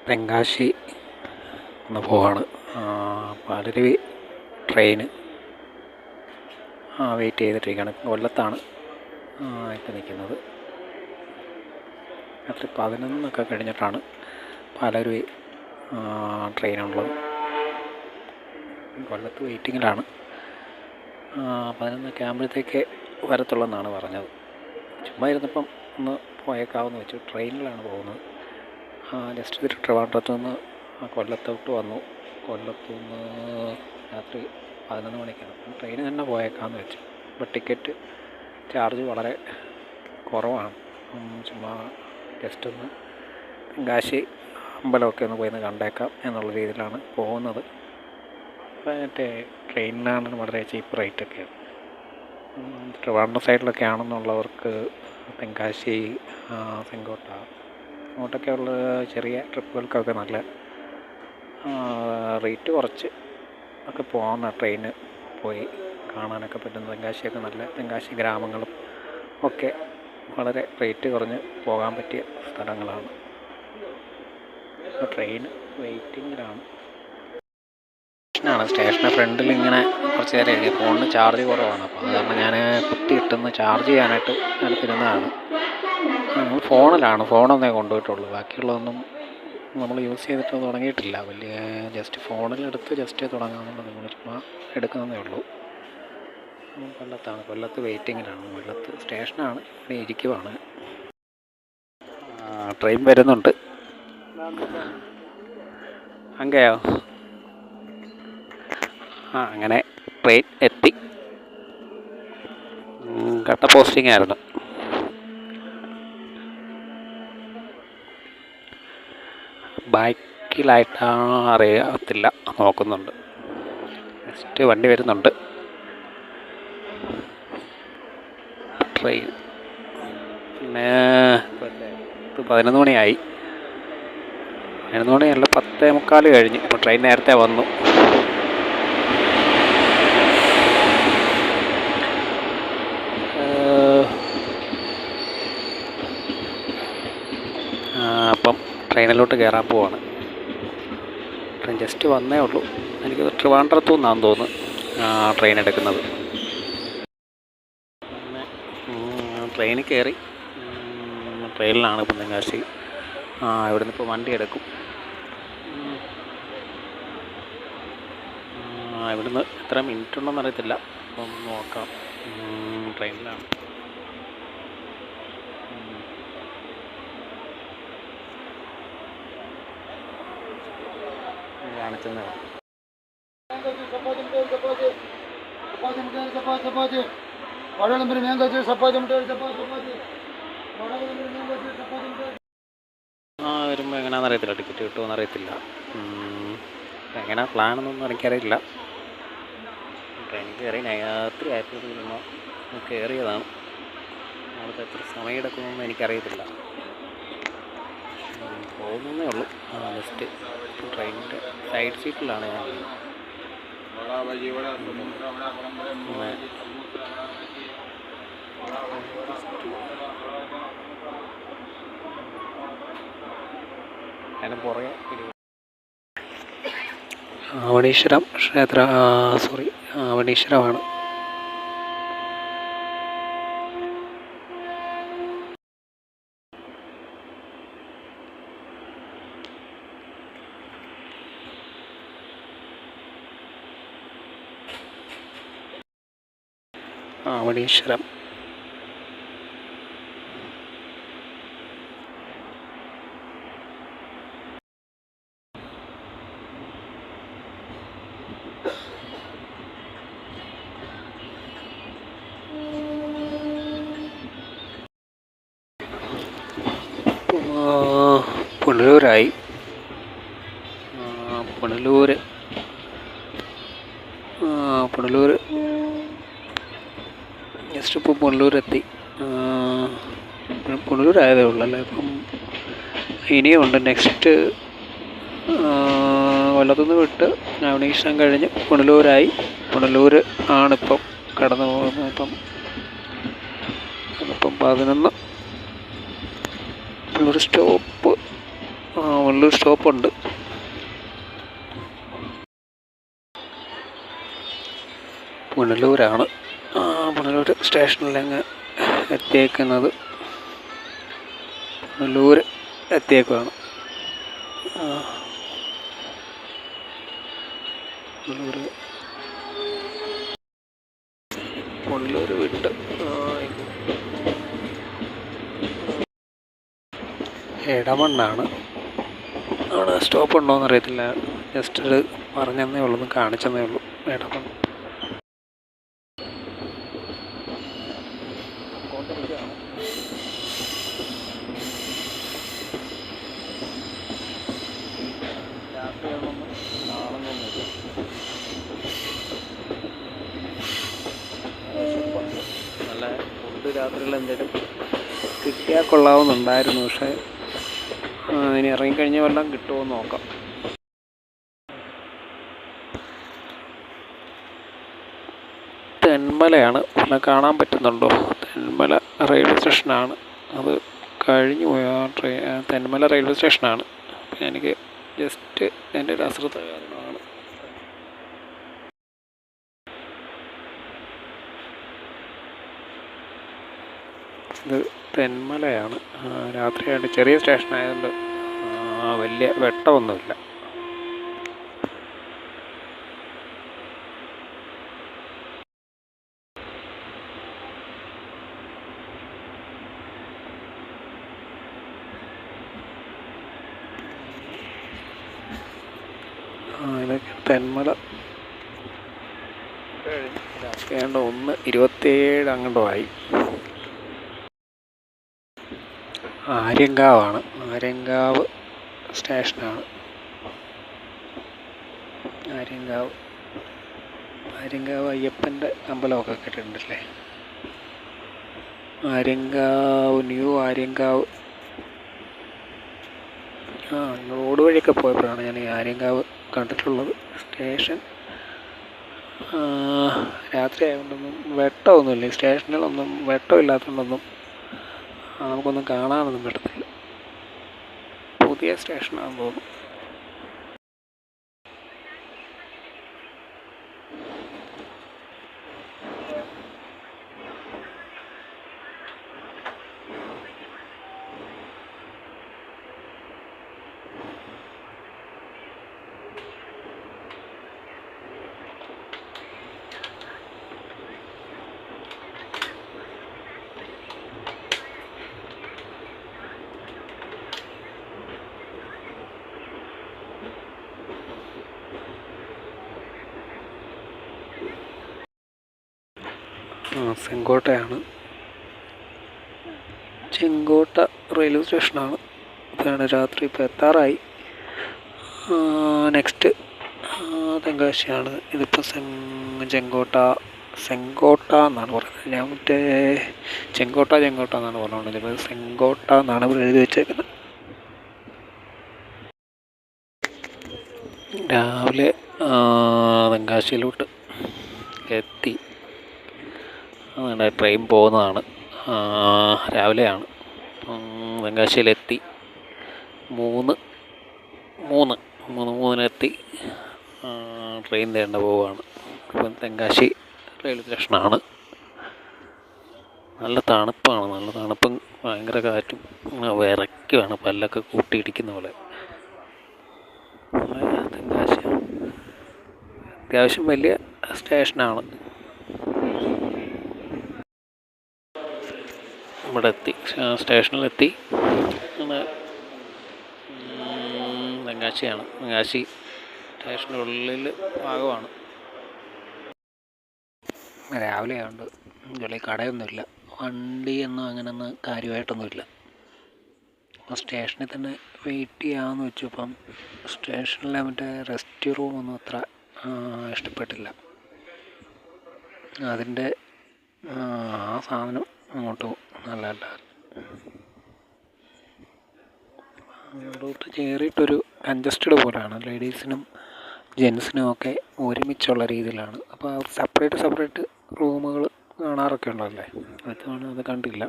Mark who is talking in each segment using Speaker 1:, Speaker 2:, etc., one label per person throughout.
Speaker 1: തെങ്കാശി ഒന്ന് പോവാണ്. Palaruvi train wait ചെയ്തിട്ടിരിക്കുകയാണ്. കൊല്ലത്താണ് ഇപ്പോൾ നിൽക്കുന്നത്. രാത്രി 11 കഴിഞ്ഞിട്ടാണ് പാലരുവി ട്രെയിനുള്ളത്. കൊല്ലത്ത് വെയിറ്റിങ്ങിലാണ്. 11 ആകുമ്പോഴത്തേക്ക് വരത്തുള്ളെന്നാണ് പറഞ്ഞത്. ചുമ്മാ ഇരുന്നപ്പം ഒന്ന് പോയേക്കാവെന്ന് വെച്ചു. ട്രെയിനിലാണ് പോകുന്നത്. ജസ്റ്റ് ഇതിൽ ട്രിവാൻഡ്രത്ത് നിന്ന് കൊല്ലത്തോട്ട് വന്നു. കൊല്ലത്തുനിന്ന് രാത്രി 11 മണിക്കാണ്. ട്രെയിന് തന്നെ പോയേക്കാമെന്ന് വെച്ചു. ഇപ്പോൾ ടിക്കറ്റ് ചാർജ് വളരെ കുറവാണ്. ചുമ്മാ ജസ്റ്റ് ഒന്ന് തെങ്കാശി അമ്പലമൊക്കെ ഒന്ന് പോയി കണ്ടേക്കാം എന്നുള്ള രീതിയിലാണ് പോകുന്നത്. മറ്റേ ട്രെയിനിലാണ് വളരെ ചീപ്പ് റേറ്റൊക്കെയാണ്. ട്രിവാൻഡ്രം സൈഡിലൊക്കെ ആണെന്നുള്ളവർക്ക് തെങ്കാശി, ചെങ്കോട്ട അങ്ങോട്ടൊക്കെയുള്ള ചെറിയ ട്രിപ്പുകൾക്കൊക്കെ നല്ല റേറ്റ് കുറച്ച് ഒക്കെ പോകുന്ന ട്രെയിന് പോയി കാണാനൊക്കെ പറ്റും. തെങ്കാശിയൊക്കെ നല്ല തെങ്കാശി ഗ്രാമങ്ങളും ഒക്കെ വളരെ റേറ്റ് കുറഞ്ഞ് പോകാൻ പറ്റിയ സ്ഥലങ്ങളാണ്. ട്രെയിൻ വെയിറ്റിങ്ങിലാണ്. സ്റ്റേഷൻ്റെ ഫ്രണ്ടിൽ ഇങ്ങനെ കുറച്ച് നേരം എഴുതി. ഫോണിന് ചാർജ് കുറവാണ്. അപ്പോൾ അത് കാരണം ഞാൻ കുത്തിയിട്ടൊന്ന് ചാർജ് ചെയ്യാനായിട്ട് ഇരുന്നതാണ്. ഫോണൊന്നേ കൊണ്ടുപോയിട്ടുള്ളൂ. ബാക്കിയുള്ളതൊന്നും നമ്മൾ യൂസ് ചെയ്തിട്ട് തുടങ്ങിയിട്ടില്ല. വലിയ ജസ്റ്റ് ഫോണിലെടുത്ത് ജസ്റ്റ് തുടങ്ങാമെന്നുള്ളത് നമ്മൾ ചുമ്മാ എടുക്കുന്നതേ ഉള്ളൂ. കൊല്ലത്ത് വെയിറ്റിങ്ങിലാണ്. കൊല്ലത്ത് സ്റ്റേഷനാണ്. ഇവിടെ ഇരിക്കുവാണ്. ട്രെയിൻ വരുന്നുണ്ട്. അങ്ങനെയോ? അങ്ങനെ ട്രെയിൻ എത്തി. കട്ട പോസ്റ്റിംഗ് ആയിരുന്നു. ബാക്കിലായിട്ടാണോ അറിയത്തില്ല, നോക്കുന്നുണ്ട്. നെക്സ്റ്റ് വണ്ടി വരുന്നുണ്ട്. ട്രെയിൻ പിന്നെ 11 മണിയായി. 11 മണിയല്ല, 10:45 കഴിഞ്ഞ്. ഇപ്പോൾ ട്രെയിൻ നേരത്തെ വന്നു. അപ്പം ട്രെയിനിലോട്ട് കയറാൻ പോവാണ്. ട്രെയിൻ ജസ്റ്റ് വന്നേ ഉള്ളൂ. എനിക്കത് ട്രിവാൻഡ്രത്തു നിന്നാണെന്ന് തോന്നുന്നു ട്രെയിൻ എടുക്കുന്നത്. ട്രെയിനിൽ കയറി. ട്രെയിനിലാണ് ഇപ്പം തെങ്കാശി. ഇവിടെ നിന്ന് ഇപ്പോൾ വണ്ടി എടുക്കും. ഇവിടുന്ന് എത്ര മിനിറ്റ് ഉണ്ടെന്ന് അറിയത്തില്ല. അപ്പം നോക്കാം. ട്രെയിനിലാണ്. കാണിച്ചെന്നേ വരുമ്പോൾ എങ്ങനെയാണെന്ന് അറിയത്തില്ല. ടിക്കറ്റ് കിട്ടുമെന്ന് അറിയത്തില്ല. എങ്ങനെയാണ് പ്ലാനൊന്നും എനിക്കറിയില്ല. ട്രെയിനിൽ കയറി രാത്രി ആയപ്പോഴത്തേക്കും കയറിയതാണ്. അവിടുത്തെ എത്ര സമയം എടുക്കുമെന്ന് എനിക്കറിയത്തില്ല. പോകുന്നതേ ഉള്ളൂ. ജസ്റ്റ് ട്രെയിനിൻ്റെ സൈഡ് സീറ്റിലാണ് ഞാൻ. അതിന് പുറകെ ആവണീശ്വരം ക്ഷേത്ര ആവണീശ്വരമാണ്. ആവണീശ്വരം. പുനലൂരായി. പുനലൂർ ജസ്റ്റ് ഇപ്പോൾ പുനലൂരെത്തി. പുനലൂരായതേ ഉള്ളല്ലേ. അപ്പം ഇനിയുണ്ട്. നെക്സ്റ്റ് കൊല്ലത്തുനിന്ന് വിട്ട് ആവണീശ്വരം കഴിഞ്ഞ് പുനലൂരായി. പുനലൂർ ആണിപ്പം കടന്നു പോകുന്നത്. ഇപ്പം 11 ഒരു സ്റ്റോപ്പ് പുനലൂർ സ്റ്റോപ്പുണ്ട്. പുനലൂരാണ്. പുനലൂർ സ്റ്റേഷനിലങ്ങ് എത്തിയേക്കുന്നത്. പുനലൂർ എത്തിയേക്കുവാണ്. പുനലൂർ വിട്ട് ഇടമണ്ണാണ്. അവിടെ സ്റ്റോപ്പ് ഉണ്ടോയെന്ന് അറിയത്തില്ല. ജസ്റ്റ് ഇത് പറഞ്ഞതന്നേ ഉള്ളൂ, ഒന്ന് കാണിച്ചെന്നേ ഉള്ളൂ. ഇടമണ്ണ നല്ല ഫുഡ് രാത്രിയിൽ എന്തെങ്കിലും കിട്ടിയാൽ കൊള്ളാവുന്നുണ്ടായിരുന്നു. പക്ഷേ ഇനി ഇറങ്ങിക്കഴിഞ്ഞാൽ വല്ലതും കിട്ടുമോ എന്ന് നോക്കാം. തെന്മലയാണ്. കാണാൻ പറ്റുന്നുണ്ടോ? തെന്മല റെയിൽവേ സ്റ്റേഷനാണ്. അത് കഴിഞ്ഞു പോയ തെന്മല റെയിൽവേ സ്റ്റേഷനാണ്. അപ്പം എനിക്ക് ജസ്റ്റ് എൻ്റെ ഒരു അശ്രദ്ധ കാരണമാണ്. ഇത് തെന്മലയാണ്. രാത്രിയായിട്ട് ചെറിയ സ്റ്റേഷനായതുകൊണ്ട് വലിയ വെട്ടമൊന്നുമില്ല. ഇതൊക്കെ തെന്മല രാത്രിയാണ്ട് 1:27 അങ്ങോട്ടോ ആയി. ആര്യങ്കാവാണ്. ആര്യങ്കാവ് സ്റ്റേഷനാണ്. ആര്യങ്കാവ് അയ്യപ്പൻ്റെ അമ്പലമൊക്കെ കേട്ടിട്ടുണ്ടല്ലേ? ആര്യങ്കാവ്, ന്യൂ ആര്യങ്കാവ്. റോഡ് വഴിയൊക്കെ പോയപ്പോഴാണ് ഞാൻ ഈ ആര്യങ്കാവ് കണ്ടിട്ടുള്ളത്. സ്റ്റേഷൻ രാത്രി ആയതുകൊണ്ടൊന്നും വെട്ടമൊന്നുമില്ല. ഈ സ്റ്റേഷനിലൊന്നും വെട്ടമില്ലാത്തതുകൊണ്ടൊന്നും നമുക്കൊന്നും കാണാനൊന്നും പറ്റത്തില്ല. പുതിയ സ്റ്റേഷനാണെന്ന് തോന്നുന്നു. ചെങ്കോട്ടയാണ്. ചെങ്കോട്ട റെയിൽവേ സ്റ്റേഷനാണ്. ഇതാണ് രാത്രി ഇപ്പോൾ എത്താറായി. നെക്സ്റ്റ് തെങ്കാശിയാണ്. ഇതിപ്പോൾ ചെങ്കോട്ട എന്നാണ് പറയുന്നത്. ഞാൻ മറ്റേ ചെങ്കോട്ട എന്നാണ് പറഞ്ഞുകൊണ്ടത്. ഇപ്പോൾ ചെങ്കോട്ട എന്നാണ് ഇവിടെ എഴുതി വെച്ചേക്കുന്നത്. രാവിലെ തെങ്കാശിയിലോട്ട് എത്തി. അങ്ങനെ ട്രെയിൻ പോകുന്നതാണ്. രാവിലെയാണ്. തെങ്കാശിയിലെത്തി. 3:03 ട്രെയിൻ തേണ്ട പോവുകയാണ്. ഇപ്പം തെങ്കാശി റെയിൽവേ സ്റ്റേഷനാണ്. നല്ല തണുപ്പും ഭയങ്കര കാറ്റും വിറയ്ക്കുവാണ്. പല്ലൊക്കെ കൂട്ടിയിടിക്കുന്ന പോലെ. തെങ്കാശി അത്യാവശ്യം വലിയ സ്റ്റേഷനാണ്. ഇവിടെ എത്തി, സ്റ്റേഷനിലെത്തി. തെങ്കാശിയാണ്. തെങ്കാശി സ്റ്റേഷനുള്ളിൽ ഭാഗമാണ്. രാവിലെ ആയതുകൊണ്ട് വെളിയിൽ കടയൊന്നുമില്ല. വണ്ടിയൊന്നും അങ്ങനെയൊന്നും കാര്യമായിട്ടൊന്നുമില്ല. അപ്പോൾ സ്റ്റേഷനിൽ തന്നെ വെയിറ്റ് ചെയ്യാമെന്ന് വെച്ചു. ഇപ്പം സ്റ്റേഷനിലെ മറ്റേ റെസ്റ്റ് റൂമൊന്നും അത്ര ഇഷ്ടപ്പെട്ടില്ല. അതിൻ്റെ ആ സാധനം അങ്ങോട്ട് നല്ലതല്ലായിരുന്നു. അങ്ങോട്ട് കയറിയിട്ടൊരു കൺജസ്റ്റഡ് പോലെയാണ്. ലേഡീസിനും ജെൻസിനും ഒക്കെ ഒരുമിച്ചുള്ള രീതിയിലാണ്. അപ്പോൾ സെപ്പറേറ്റ് റൂമുകൾ കാണാറൊക്കെ ഉള്ളതല്ലേ? അത് കണ്ടില്ല.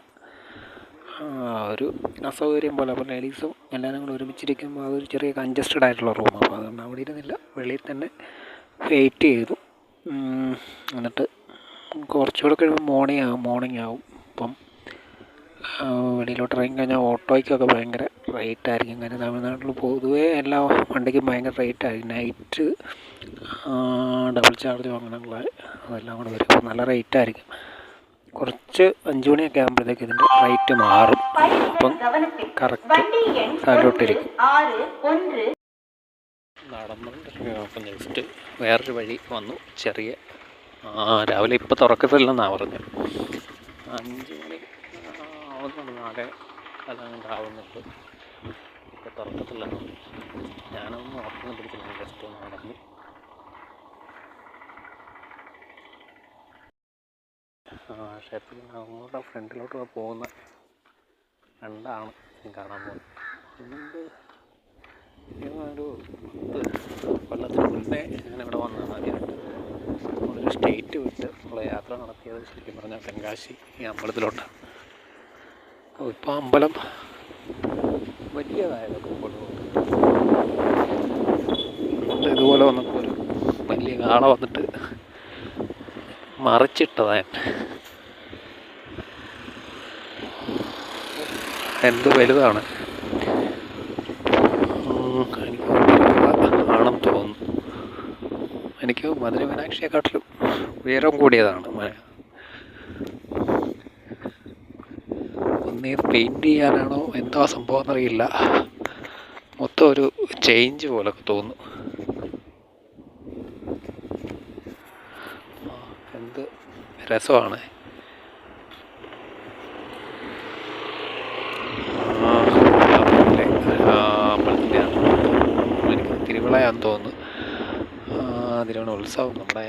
Speaker 1: ഒരു അസൗകര്യം പോലെ. അപ്പോൾ ലേഡീസും എല്ലാവരും കൂടെ ഒരുമിച്ചിരിക്കുമ്പോൾ അതൊരു ചെറിയ കൺജസ്റ്റഡ് ആയിട്ടുള്ള റൂം. അപ്പോൾ അതുകൊണ്ട് അവിടെ ഇരുന്നില്ല, വെളിയിൽ തന്നെ വെയിറ്റ് ചെയ്തു. എന്നിട്ട് കുറച്ചുകൂടെ കഴിയുമ്പോൾ മോർണിംഗ് ആവും. അപ്പം വെളിയിലോട്ട് ഇറങ്ങി കഴിഞ്ഞാൽ ഓട്ടോയ്ക്കൊക്കെ ഭയങ്കര റേറ്റ് ആയിരിക്കും. കാര്യം തമിഴ്നാട്ടിൽ പൊതുവേ എല്ലാ വണ്ടിക്കും ഭയങ്കര റേറ്റ് ആയിരിക്കും. നൈറ്റ് ഡബിൾ ചാർജും അങ്ങനെയുള്ള അതെല്ലാം കൂടെ വരും. അപ്പോൾ നല്ല റേറ്റ് ആയിരിക്കും. കുറച്ച് 5 മണിയൊക്കെ ആകുമ്പോഴത്തേക്ക് ഇതിൻ്റെ റേറ്റ് മാറും. അപ്പം കറക്റ്റ് സാലോട്ടിരിക്കും. നടന്നുകൊണ്ടിരിക്കും. അപ്പം ജസ്റ്റ് വേറൊരു വഴി വന്നു. ചെറിയ രാവിലെ ഇപ്പോൾ തുറക്കത്തില്ലെന്നാണ് പറഞ്ഞത്. 5 മണി ആവുന്നുണ്ട്, 4 അതങ്ങോട്ട് ആവുന്നുണ്ട്. ഇപ്പോൾ തുറക്കത്തില്ലെന്ന്. ഞാനൊന്നും ഉറക്കം പിടിച്ചില്ല, ജസ്റ്റ് ഒന്ന് നടന്നു. ക്ഷേത്രത്തിന് അങ്ങോട്ട് ഫ്രണ്ടിലോട്ട് പോകുന്ന രണ്ടാണ് കാണാൻ പോകുന്നത്. മുമ്പ് ഒരു 10 കൊല്ലത്തിന് മുന്നേ ഞാനിവിടെ വന്നതാണ് ആദ്യമായിട്ട്. നമ്മളൊരു സ്റ്റേറ്റ് വിട്ട് ഉള്ള യാത്ര നടത്തിയത് ശരിക്കും പറഞ്ഞാൽ തെങ്കാശി ഈ അമ്പലത്തിലോട്ടാണ്. അപ്പോൾ ഇപ്പോൾ അമ്പലം വലിയതായതൊക്കെ ഇതുപോലെ വന്നപ്പോൾ ഒരു വലിയ കാള വന്നിട്ട് മറിച്ചിട്ടതാണ്. എന്ത് വലുതാണ്, എനിക്ക് ആണെന്ന് തോന്നുന്നു. എനിക്ക് മധുര മീനാക്ഷിയെക്കാട്ടിലും ഉയരം കൂടിയതാണ്. ഒന്നീ പെയിൻറ്റ് ചെയ്യാനാണോ എന്താ സംഭവം എന്നറിയില്ല, മൊത്തം ഒരു ചേഞ്ച് പോലൊക്കെ തോന്നുന്നു. എന്ത് രസമാണ്. അമ്പലത്തിൻ്റെ എനിക്ക് തിരുവിളയാന്ന് തോന്നുന്നു. തിരുവോണ ഉത്സവം, നമ്മുടെ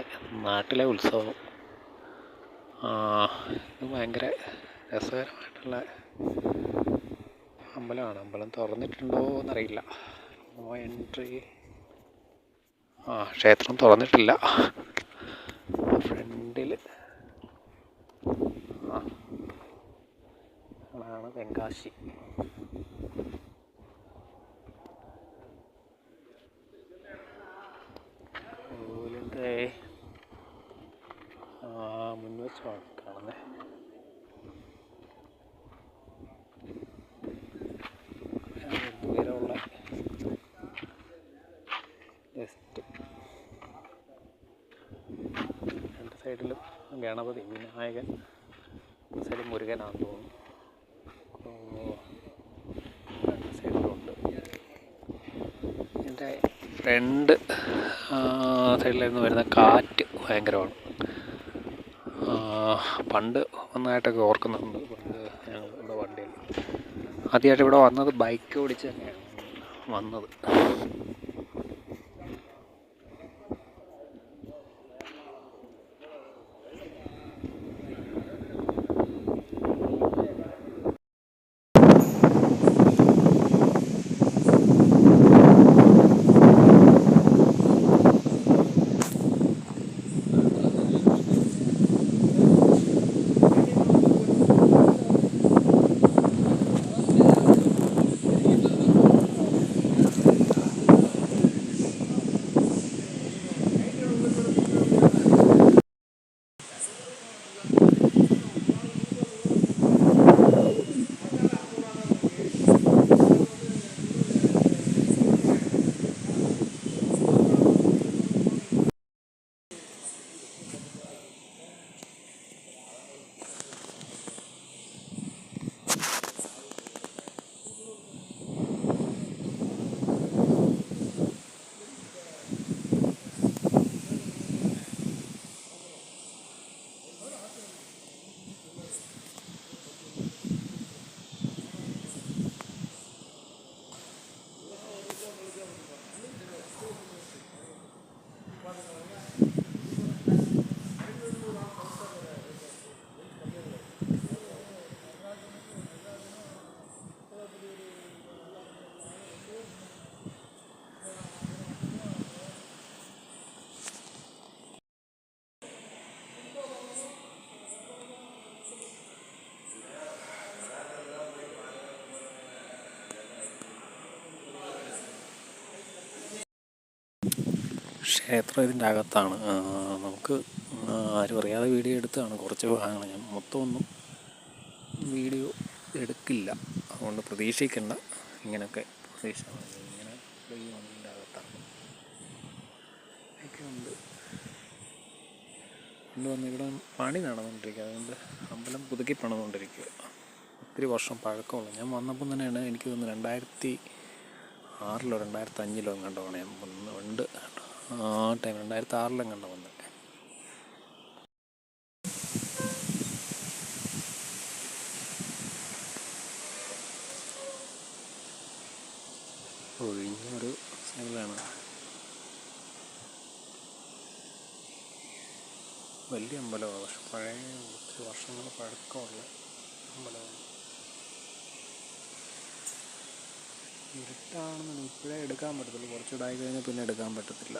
Speaker 1: നാട്ടിലെ ഉത്സവം. ഇത് ഭയങ്കര രസകരമായിട്ടുള്ള അമ്പലമാണ്. അമ്പലം തുറന്നിട്ടുണ്ടോ എന്നറിയില്ല. No entry. ക്ഷേത്രം തുറന്നിട്ടില്ല. ഫ്രണ്ടിൽ അതാണ് തെങ്കാശി. കോവിലിൻ്റെ മുൻവശമാണ് കാണുന്നത്. ദൂരമുള്ള ജസ്റ്റ് രണ്ട് സൈഡിലും ഗണപതി, വിനായകൻ, സൈഡിൽ മുരുകനാണെന്ന് തോന്നുന്നു. രണ്ട് സൈഡിലുണ്ട്. എൻ്റെ ഫ്രണ്ട് സൈഡിലിരുന്ന് വരുന്ന കാറ്റ് ഭയങ്കരമാണ്. പണ്ട് ഒന്നായിട്ടൊക്കെ ഓർക്കുന്നുണ്ട്. പണ്ട് ഞങ്ങൾ ഇവിടെ വണ്ടിയിൽ ആദ്യമായിട്ട് ഇവിടെ വന്നത് ബൈക്ക് ഓടിച്ച് തന്നെയാണ് വന്നത്. ക്ഷേത്രം ഇതിൻ്റെ അകത്താണ്. നമുക്ക് ആരും അറിയാതെ വീഡിയോ എടുത്തതാണ് കുറച്ച് ഭാഗങ്ങൾ. ഞാൻ മൊത്തമൊന്നും വീഡിയോ എടുക്കില്ല, അതുകൊണ്ട് പ്രതീക്ഷിക്കേണ്ട. ഇങ്ങനെയൊക്കെ ഇങ്ങനെ ഇതിൻ്റെ അകത്താണ് ഒക്കെ ഉണ്ട്. കൊണ്ടുവന്ന് ഇവിടെ പണി നടന്നുകൊണ്ടിരിക്കുക, അതുകൊണ്ട് അമ്പലം പുതുക്കി പണിതുകൊണ്ടിരിക്കുക. ഒത്തിരി വർഷം പഴക്കമുള്ള. ഞാൻ വന്നപ്പം തന്നെയാണ് എനിക്ക് തോന്നുന്നു 2006 2005 എങ്ങാണ്ടാണ് ഞാൻ ഉണ്ട്. ആ ടൈം 2006 എങ്ങാണ്ട് വന്നത്. ഒഴിഞ്ഞൊരു സ്ഥലമാണ്. വലിയ അമ്പലമാണ്, പക്ഷെ പഴയ ഒത്തിരി വർഷങ്ങൾ പഴക്കമുള്ള അമ്പലമാണ്. ഇരുട്ടാണെന്ന് ഇപ്പോഴേ എടുക്കാൻ പറ്റത്തുള്ളൂ, കുറച്ചുകൂടെ ആയി കഴിഞ്ഞാൽ പിന്നെ എടുക്കാൻ പറ്റത്തില്ല.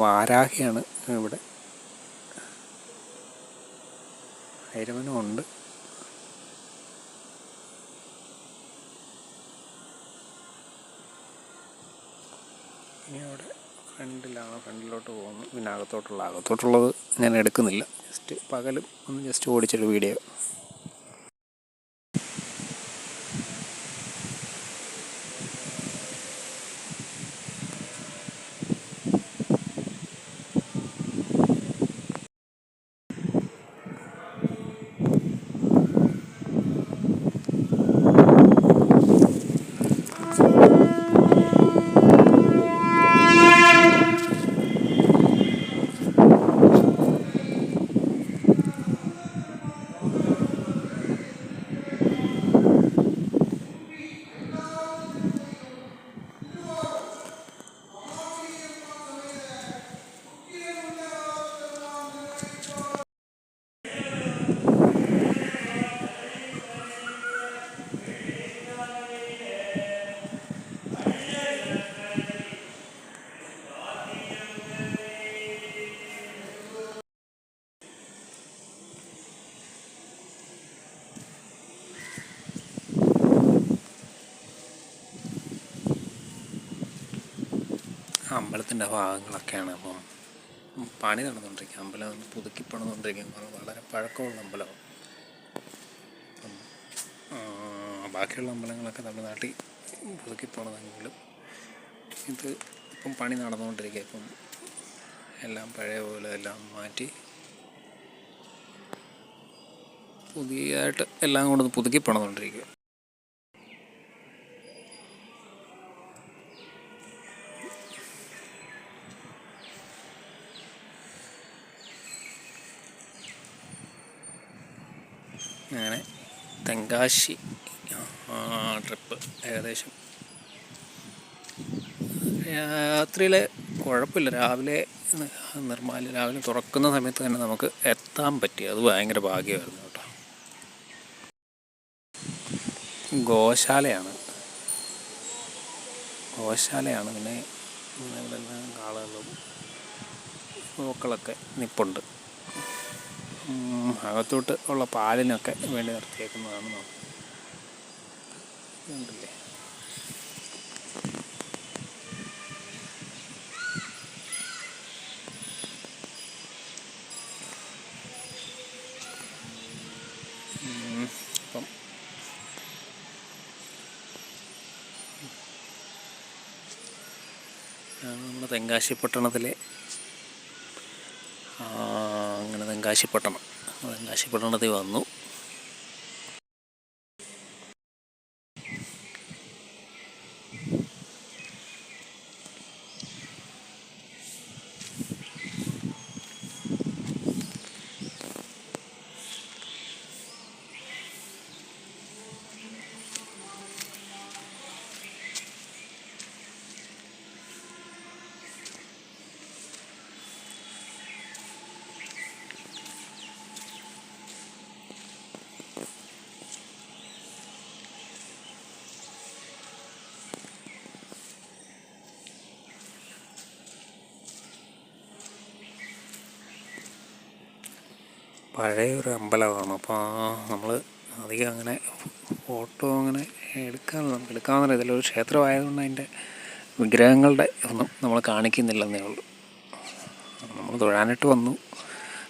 Speaker 1: വാരാഹിയാണ് ഇവിടെ. ഭൈരവനും ഉണ്ട്. ഇനി അവിടെ ഫ്രണ്ടിലോട്ട് പോകുന്നു. പിന്നെ അകത്തോട്ടുള്ളത് ഞാൻ എടുക്കുന്നില്ല. ജസ്റ്റ് പകലും ഒന്ന് ജസ്റ്റ് ഓടിച്ചൊരു വീഡിയോ. അമ്പലത്തിൻ്റെ ഭാഗങ്ങളൊക്കെയാണ്. അപ്പം പണി നടന്നുകൊണ്ടിരിക്കുക. അമ്പലം പുതുക്കി പണിതുകൊണ്ടിരിക്കുന്നത് വളരെ പഴക്കമുള്ള അമ്പലമാണ്. അപ്പം ബാക്കിയുള്ള അമ്പലങ്ങളൊക്കെ തമിഴ്നാട്ടിൽ പുതുക്കി പണിതെങ്കിലും ഇത് ഇപ്പം പണി നടന്നുകൊണ്ടിരിക്കുക. ഇപ്പം എല്ലാം പഴയ പോലെ എല്ലാം മാറ്റി പുതിയതായിട്ട് എല്ലാം കൊണ്ടൊന്ന് പുതുക്കി പണിതുകൊണ്ടിരിക്കുക. അങ്ങനെ തെങ്കാശി ട്രിപ്പ് ഏകദേശം രാത്രിയിലെ കുഴപ്പമില്ല. രാവിലെ തുറക്കുന്ന സമയത്ത് തന്നെ നമുക്ക് എത്താൻ പറ്റി. അത് ഭയങ്കര ഭാഗ്യമായിരുന്നു കേട്ടോ. ഗോശാലയാണ്. പിന്നെ ഇവിടെ ആളുകളും പൂക്കളൊക്കെ നിപ്പുണ്ട്. അകത്തോട്ട് ഉള്ള പാലിനൊക്കെ വേണ്ടി നിർത്തിയേക്കുന്നതാണ്. ഉണ്ടല്ലേ അപ്പം നമ്മുടെ തെങ്കാശിപ്പട്ടണത്തിലെ അങ്ങനെ തെങ്കാശിപ്പട്ടണത്തിൽ വന്നു. പഴയൊരു അമ്പലമാണ്. അപ്പോൾ നമ്മൾ അധികം അങ്ങനെ ഫോട്ടോ അങ്ങനെ എടുക്കാമെന്നില്ല. ഇതിലൊരു ക്ഷേത്രമായതുകൊണ്ട് അതിൻ്റെ വിഗ്രഹങ്ങളുടെ ഒന്നും നമ്മൾ കാണിക്കുന്നില്ലെന്നേ ഉള്ളൂ. നമ്മൾ തൊഴാനായിട്ട് വന്നു,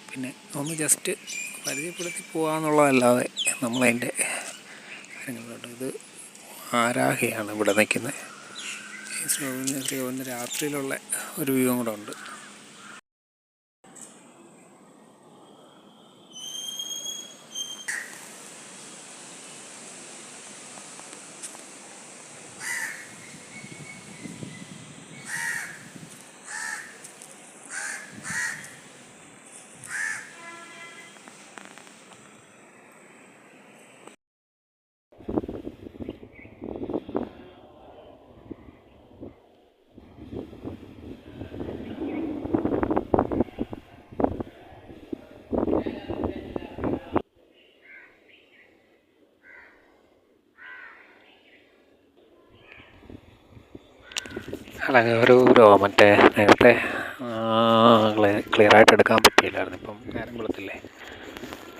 Speaker 1: പിന്നെ ഒന്ന് ജസ്റ്റ് പരിചയപ്പെടുത്തി പോകാമെന്നുള്ളതല്ലാതെ നമ്മളതിൻ്റെ കാര്യങ്ങളുണ്ട്. ഇത് ആരാഹയാണ് ഇവിടെ നിൽക്കുന്നത്. ശ്രീകോവിലിൻ്റെ രാത്രിയിലുള്ള ഒരു വ്യൂവും കൂടെ ഉണ്ട്. അല്ലെങ്കിൽ ഒരു മറ്റേ നേരത്തെ ക്ലിയറായിട്ട് എടുക്കാൻ പറ്റിയില്ലായിരുന്നു. ഇപ്പം നേരം വെളുത്തില്ലേ,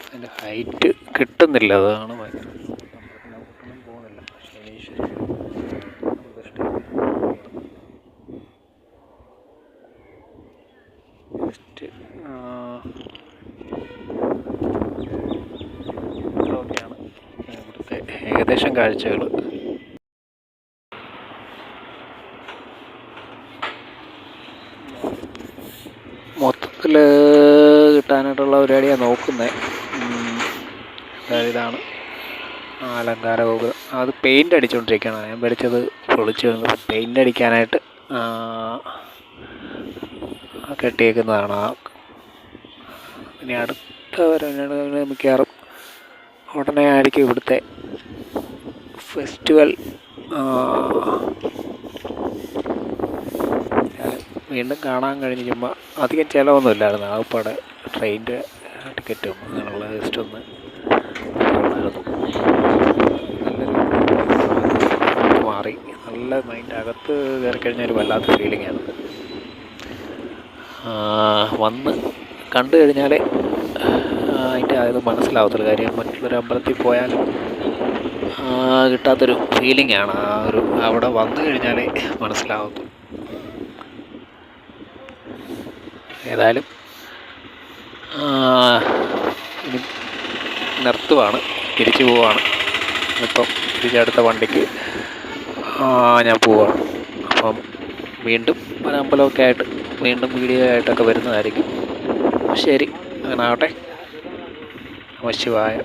Speaker 1: അതിൻ്റെ ഹൈറ്റ് കിട്ടുന്നില്ല. അതാണ് ഭയങ്കര ഒന്നും പോകുന്നില്ല. ശനീശ്വരൻ ജസ്റ്റ് ഇതൊക്കെയാണ് ഇവിടുത്തെ ഏകദേശം കാഴ്ചകൾ. മൊത്തത്തിൽ കിട്ടാനായിട്ടുള്ള പരിപാടിയാണ് നോക്കുന്നത്. അതായത് ഇതാണ് അലങ്കാര ഗോപുരം. അത് പെയിൻ്റ് അടിച്ചുകൊണ്ടിരിക്കുകയാണ്. ഞാൻ പഠിച്ചത് പൊളിച്ച് പെയിൻ്റ് അടിക്കാനായിട്ട് കെട്ടിയേക്കുന്നതാണ്. ഇനി അടുത്ത വരെ മിക്കവാറും ഉടനെ ആയിരിക്കും ഇവിടുത്തെ ഫെസ്റ്റിവൽ വീണ്ടും കാണാൻ കഴിഞ്ഞ്. ചുമ്മാ അധികം ചിലവൊന്നുമില്ലായിരുന്നു. ആകപ്പാടെ ട്രെയിനിൻ്റെ ടിക്കറ്റും അങ്ങനെയുള്ള ജസ്റ്റ് ഒന്ന് നല്ലൊരു മാറി. നല്ല മൈൻഡ് അകത്ത് കയറി കഴിഞ്ഞാൽ ഒരു വല്ലാത്ത ഫീലിംഗാണ്. വന്ന് കണ്ടു കഴിഞ്ഞാൽ അതിൻ്റെ അത് മനസ്സിലാവത്തുള്ളൂ. കാര്യം മറ്റുള്ളൊരു അമ്പലത്തിൽ പോയാലും കിട്ടാത്തൊരു ഫീലിംഗാണ് അവിടെ വന്നു കഴിഞ്ഞാലേ മനസ്സിലാവത്തുള്ളൂ. ഏതായാലും ഇനി നിർത്തുവാണ്, തിരിച്ചു പോവാണ്. ഇപ്പം തിരിച്ചടുത്ത വണ്ടിക്ക് ഞാൻ പോവാണ്. അപ്പം വീണ്ടും ഒരമ്പലമൊക്കെ ആയിട്ട് വീണ്ടും വീഡിയോ ആയിട്ടൊക്കെ വരുന്നതായിരിക്കും. ശരി, അങ്ങനെ ആവട്ടെ. നമഃ ശിവായ.